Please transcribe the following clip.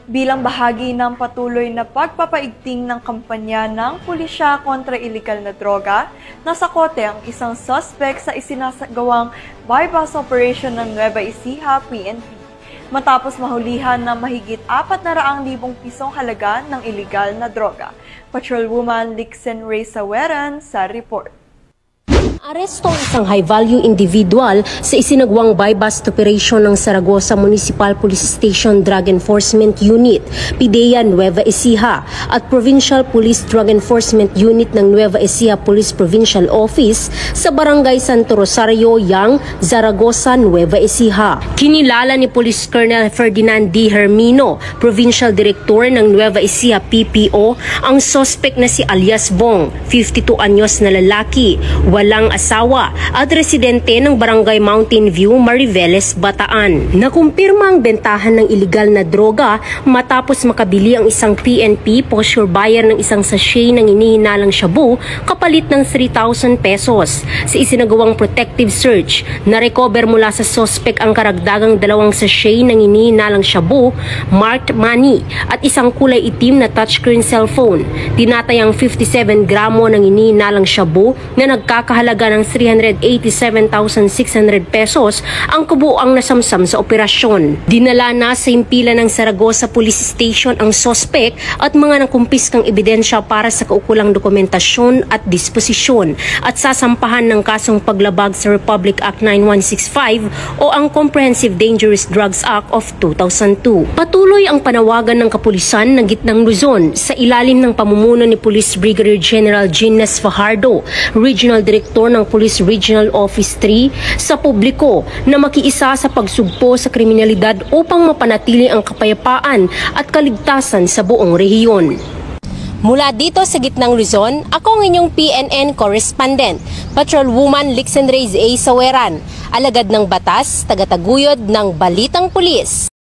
bilang bahagi ng patuloy na pagpapaigting ng kampanya ng pulisya kontra ilegal na droga, nasa kote ang isang suspect sa isinasagawang bypass operation ng Nueva Ecija PNP. Matapos mahulihan ng mahigit 400,000 pisong halaga ng ilegal na droga. Patrolwoman Lixen Ray Saweran sa report. Aresto ang isang high-value individual sa isinagawang bypass operation ng Zaragoza Municipal Police Station Drug Enforcement Unit, PIDEA Nueva Ecija at Provincial Police Drug Enforcement Unit ng Nueva Ecija Police Provincial Office sa Barangay Santo Rosario, Yang, Zaragoza, Nueva Ecija. Kinilala ni Police Colonel Ferdinand D. Hermino, Provincial Director ng Nueva Ecija PPO, ang suspect na si alias Bong, 52 anyos na lalaki, walang asawa at residente ng Barangay Mountain View, Mariveles, Bataan. Nakumpirma ang bentahan ng ilegal na droga matapos makabili ang isang PNP posture buyer ng isang sachet ng inihinalang shabu kapalit ng 3,000 pesos. Sa isinagawang protective search, na-recover mula sa suspect ang karagdagang 2 sachet ng inihinalang shabu, marked money at isang kulay itim na touchscreen cellphone. Tinatayang 57 gramo ng inihinalang shabu na nagkakahalaga ng 387,600 pesos ang kabuuang nasamsam sa operasyon. Dinala na sa himpilan ng Zaragoza Police Station ang suspect at mga nakumpiskang ebidensya para sa kaukulang dokumentasyon at disposisyon at sasampahan ng kasong paglabag sa Republic Act 9165 o ang Comprehensive Dangerous Drugs Act of 2002. Patuloy ang panawagan ng kapulisan ng Gitnang Luzon sa ilalim ng pamumuno ni Police Brigadier General Gines Fajardo, Regional Director ng Police Regional Office 3, sa publiko na makiisa sa pagsugpo sa kriminalidad upang mapanatili ang kapayapaan at kaligtasan sa buong rehiyon. Mula dito sa Gitnang Luzon, ako ang inyong PNN correspondent, Patrolwoman Lixen Ray Saweran, alagad ng batas, tagataguyod ng Balitang Pulis.